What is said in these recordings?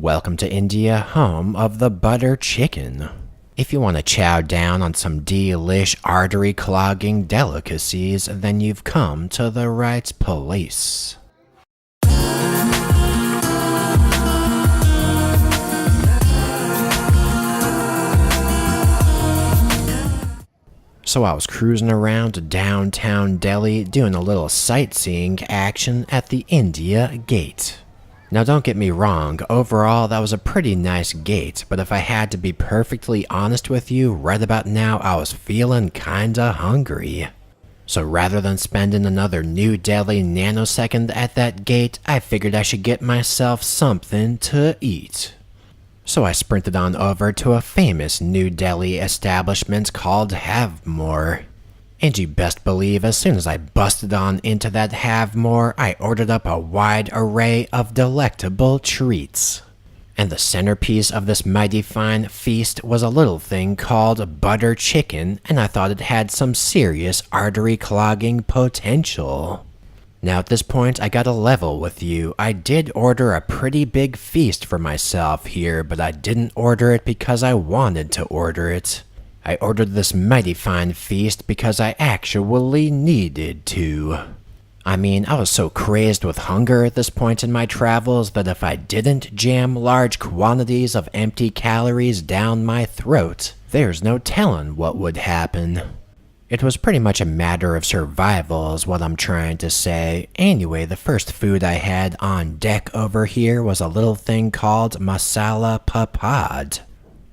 Welcome to India, home of the butter chicken. If you want to chow down on some delish artery-clogging delicacies, then you've come to the right place. So I was cruising around downtown Delhi doing a little sightseeing action at the India Gate. Now don't get me wrong, overall that was a pretty nice gate, but if I had to be perfectly honest with you, right about now I was feeling kinda hungry. So rather than spending another New Delhi nanosecond at that gate, I figured I should get myself something to eat. So I sprinted on over to a famous New Delhi establishment called Havemore. And you best believe as soon as I busted on into that Havemore, I ordered up a wide array of delectable treats. And the centerpiece of this mighty fine feast was a little thing called butter chicken, and I thought it had some serious artery-clogging potential. Now at this point, I gotta level with you. I did order a pretty big feast for myself here, but I didn't order it because I wanted to order it. I ordered this mighty fine feast because I actually needed to. I mean, I was so crazed with hunger at this point in my travels that if I didn't jam large quantities of empty calories down my throat, there's no telling what would happen. It was pretty much a matter of survival is what I'm trying to say. Anyway, the first food I had on deck over here was a little thing called Masala Papad.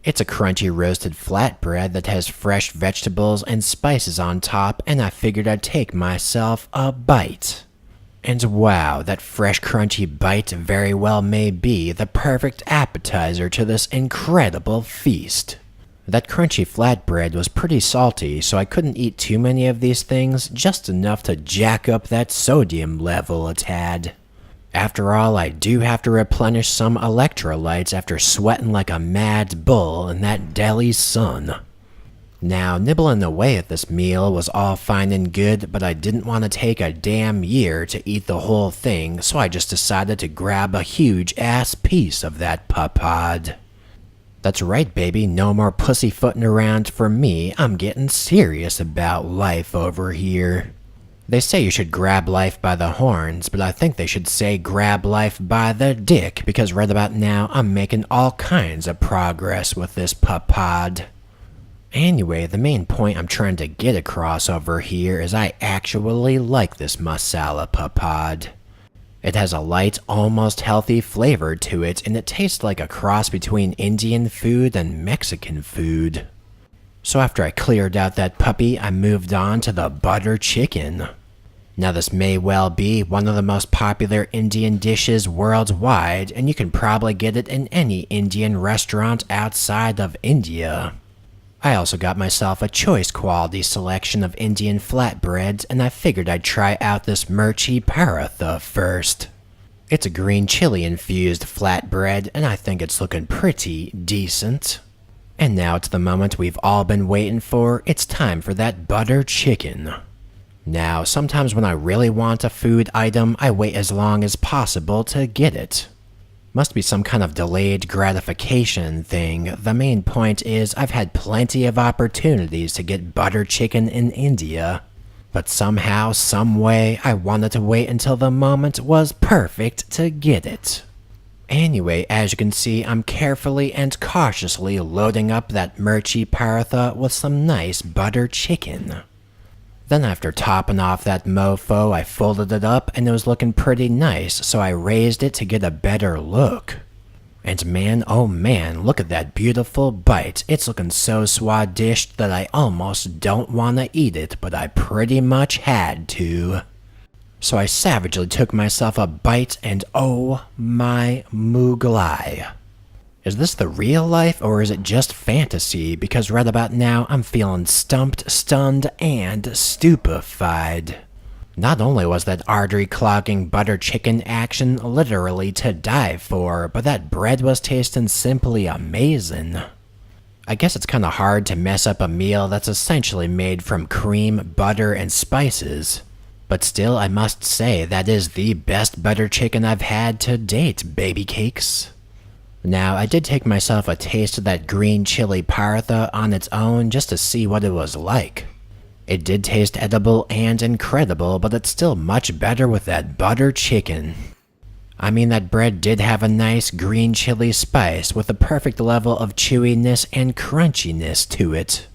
It's a crunchy roasted flatbread that has fresh vegetables and spices on top, and I figured I'd take myself a bite. And wow, that fresh crunchy bite very well may be the perfect appetizer to this incredible feast. That crunchy flatbread was pretty salty, so I couldn't eat too many of these things, just enough to jack up that sodium level a tad. After all, I do have to replenish some electrolytes after sweating like a mad bull in that Delhi sun. Now, nibbling away at this meal was all fine and good, but I didn't want to take a damn year to eat the whole thing, so I just decided to grab a huge-ass piece of that papad. That's right, baby, no more pussyfooting around for me. I'm getting serious about life over here. They say you should grab life by the horns, but I think they should say grab life by the dick, because right about now I'm making all kinds of progress with this papad. Anyway, the main point I'm trying to get across over here is I actually like this masala papad. It has a light, almost healthy flavor to it, and it tastes like a cross between Indian food and Mexican food. So after I cleared out that puppy, I moved on to the butter chicken. Now this may well be one of the most popular Indian dishes worldwide, and you can probably get it in any Indian restaurant outside of India. I also got myself a choice quality selection of Indian flatbreads, and I figured I'd try out this Mirchi Paratha first. It's a green chili infused flatbread, and I think it's looking pretty decent. And now it's the moment we've all been waiting for. It's time for that butter chicken. Now, sometimes when I really want a food item, I wait as long as possible to get it. Must be some kind of delayed gratification thing. The main point is I've had plenty of opportunities to get butter chicken in India, but somehow, someway, I wanted to wait until the moment was perfect to get it. Anyway, as you can see, I'm carefully and cautiously loading up that Mirchi Paratha with some nice butter chicken. Then after topping off that mofo, I folded it up and it was looking pretty nice, so I raised it to get a better look. And man, oh man, look at that beautiful bite. It's looking so swadished that I almost don't want to eat it, but I pretty much had to. So I savagely took myself a bite and oh my Mughlai. Is this the real life or is it just fantasy? Because right about now I'm feeling stumped, stunned, and stupefied. Not only was that artery-clogging butter chicken action literally to die for, but that bread was tasting simply amazing. I guess it's kinda hard to mess up a meal that's essentially made from cream, butter, and spices. But still, I must say that is the best butter chicken I've had to date, baby cakes. Now, I did take myself a taste of that green chili paratha on its own just to see what it was like. It did taste edible and incredible, but it's still much better with that butter chicken. I mean, that bread did have a nice green chili spice with a perfect level of chewiness and crunchiness to it.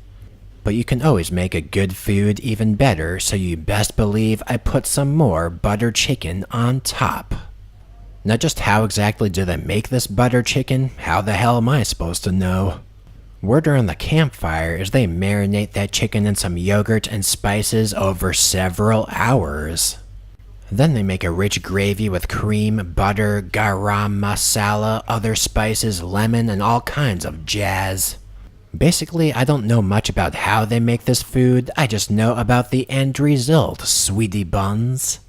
But you can always make a good food even better, so you best believe I put some more butter chicken on top. Now, just how exactly do they make this butter chicken? How the hell am I supposed to know? Word around the campfire is they marinate that chicken in some yogurt and spices over several hours. Then they make a rich gravy with cream, butter, garam masala, other spices, lemon, and all kinds of jazz. Basically, I don't know much about how they make this food, I just know about the end result, sweetie buns.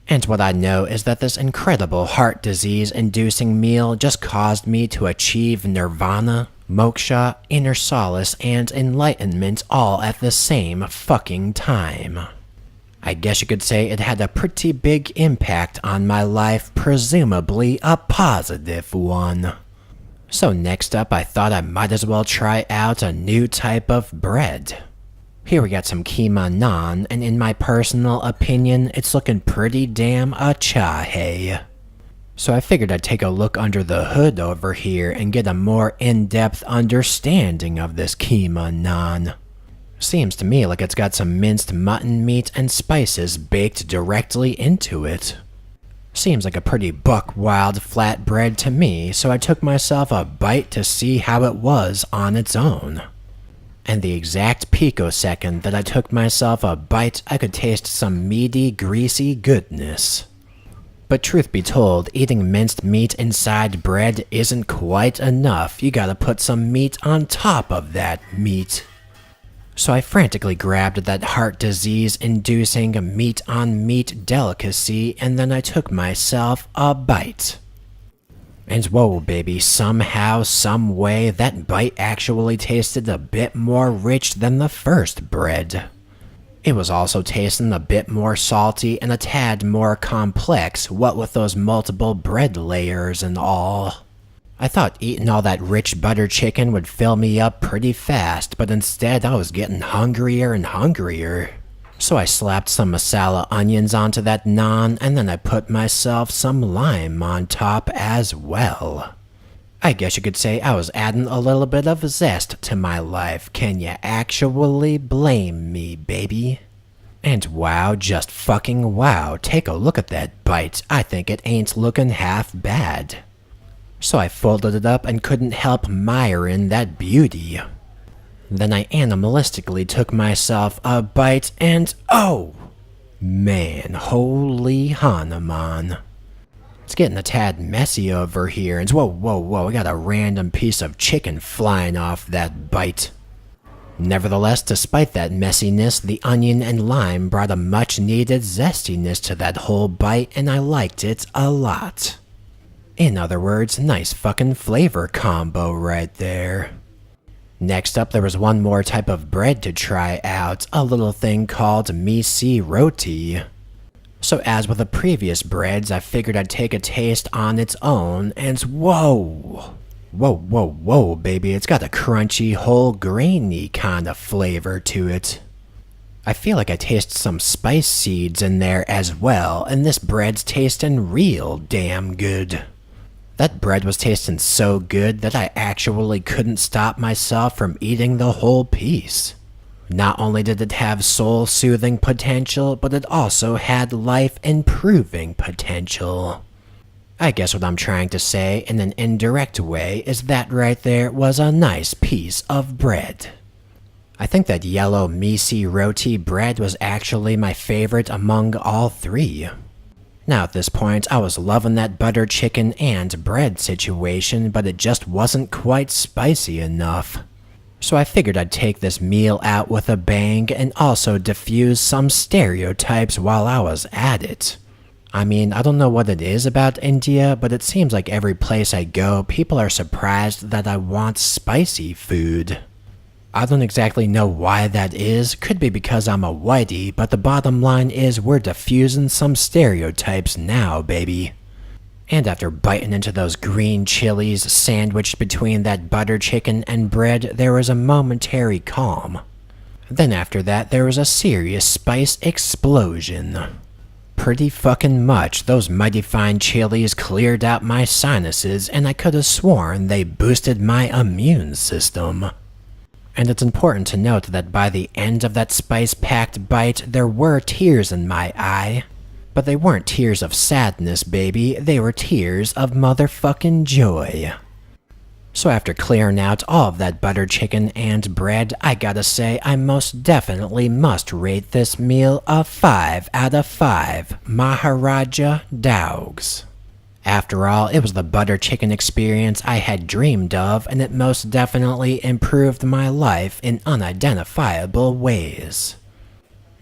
And what I know is that this incredible heart disease-inducing meal just caused me to achieve nirvana, moksha, inner solace, and enlightenment all at the same fucking time. I guess you could say it had a pretty big impact on my life, presumably a positive one. So next up, I thought I might as well try out a new type of bread. Here we got some Keema Naan, and in my personal opinion, it's looking pretty damn achahe. So I figured I'd take a look under the hood over here and get a more in-depth understanding of this Keema Naan. Seems to me like it's got some minced mutton meat and spices baked directly into it. Seems like a pretty buck-wild flatbread to me, so I took myself a bite to see how it was on its own. And the exact picosecond that I took myself a bite, I could taste some meaty, greasy goodness. But truth be told, eating minced meat inside bread isn't quite enough. You gotta put some meat on top of that meat. So I frantically grabbed that heart disease-inducing meat-on-meat delicacy, and then I took myself a bite. And whoa, baby, somehow, some way, that bite actually tasted a bit more rich than the first bread. It was also tasting a bit more salty and a tad more complex, what with those multiple bread layers and all. I thought eating all that rich butter chicken would fill me up pretty fast, but instead I was getting hungrier and hungrier. So I slapped some masala onions onto that naan, and then I put myself some lime on top as well. I guess you could say I was adding a little bit of zest to my life. Can you actually blame me, baby? And wow, just fucking wow, take a look at that bite. I think it ain't looking half bad. So I folded it up and couldn't help admiring that beauty. Then I animalistically took myself a bite and oh! Man, holy Hanuman. It's getting a tad messy over here, and whoa, I got a random piece of chicken flying off that bite. Nevertheless, despite that messiness, the onion and lime brought a much needed zestiness to that whole bite, and I liked it a lot. In other words, nice fucking flavor combo right there. Next up, there was one more type of bread to try out, a little thing called Missi Roti. So as with the previous breads, I figured I'd take a taste on its own, and whoa, baby, it's got a crunchy, whole grainy kind of flavor to it. I feel like I taste some spice seeds in there as well, and this bread's tasting real damn good. That bread was tasting so good that I actually couldn't stop myself from eating the whole piece. Not only did it have soul-soothing potential, but it also had life-improving potential. I guess what I'm trying to say in an indirect way is that right there was a nice piece of bread. I think that yellow Missi Roti bread was actually my favorite among all three. Now at this point, I was loving that butter chicken and bread situation, but it just wasn't quite spicy enough. So I figured I'd take this meal out with a bang and also diffuse some stereotypes while I was at it. I mean, I don't know what it is about India, but it seems like every place I go, people are surprised that I want spicy food. I don't exactly know why that is, could be because I'm a whitey, but the bottom line is we're diffusing some stereotypes now, baby. And after biting into those green chilies sandwiched between that butter chicken and bread, there was a momentary calm. Then after that, there was a serious spice explosion. Pretty fucking much, those mighty fine chilies cleared out my sinuses, and I could have sworn they boosted my immune system. And it's important to note that by the end of that spice-packed bite, there were tears in my eye. But they weren't tears of sadness, baby, they were tears of motherfucking joy. So after clearing out all of that butter chicken and bread, I gotta say I most definitely must rate this meal a 5 out of 5 Maharaja dogs. After all, it was the butter chicken experience I had dreamed of, and it most definitely improved my life in unidentifiable ways.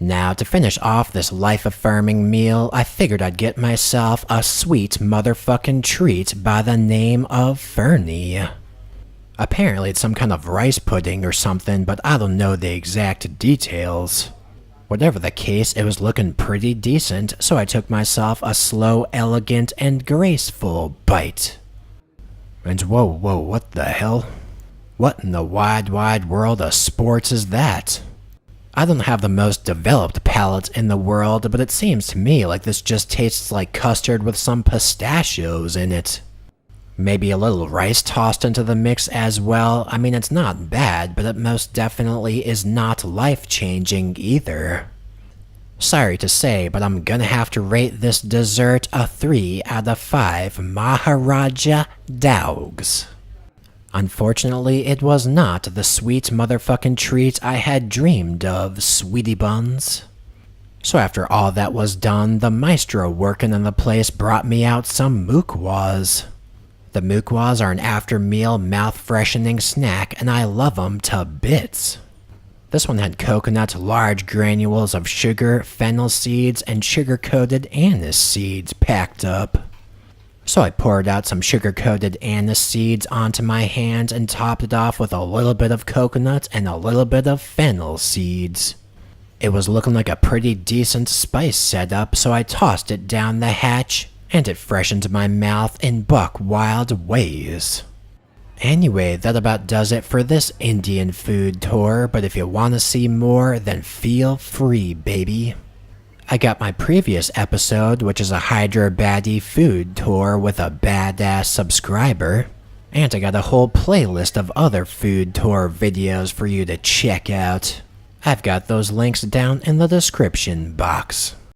Now, to finish off this life-affirming meal, I figured I'd get myself a sweet motherfucking treat by the name of Phirni. Apparently it's some kind of rice pudding or something, but I don't know the exact details. Whatever the case, it was looking pretty decent, so I took myself a slow, elegant, and graceful bite. And whoa, what the hell? What in the wide world of sports is that? I don't have the most developed palate in the world, but it seems to me like this just tastes like custard with some pistachios in it. Maybe a little rice tossed into the mix as well. I mean, it's not bad, but it most definitely is not life-changing either. Sorry to say, but I'm gonna have to rate this dessert a 3 out of 5 Maharaja dogs. Unfortunately, it was not the sweet motherfucking treat I had dreamed of, sweetie buns. So after all that was done, the maestro working in the place brought me out some Mukhwas. The Mukhwas are an after-meal, mouth-freshening snack, and I love them to bits. This one had coconut, large granules of sugar, fennel seeds, and sugar-coated anise seeds packed up. So I poured out some sugar-coated anise seeds onto my hand and topped it off with a little bit of coconut and a little bit of fennel seeds. It was looking like a pretty decent spice setup, so I tossed it down the hatch, and it freshened my mouth in buck wild ways. Anyway, that about does it for this Indian food tour, but if you want to see more, then feel free, baby. I got my previous episode, which is a Hyderabadi food tour with a badass subscriber, and I got a whole playlist of other food tour videos for you to check out. I've got those links down in the description box.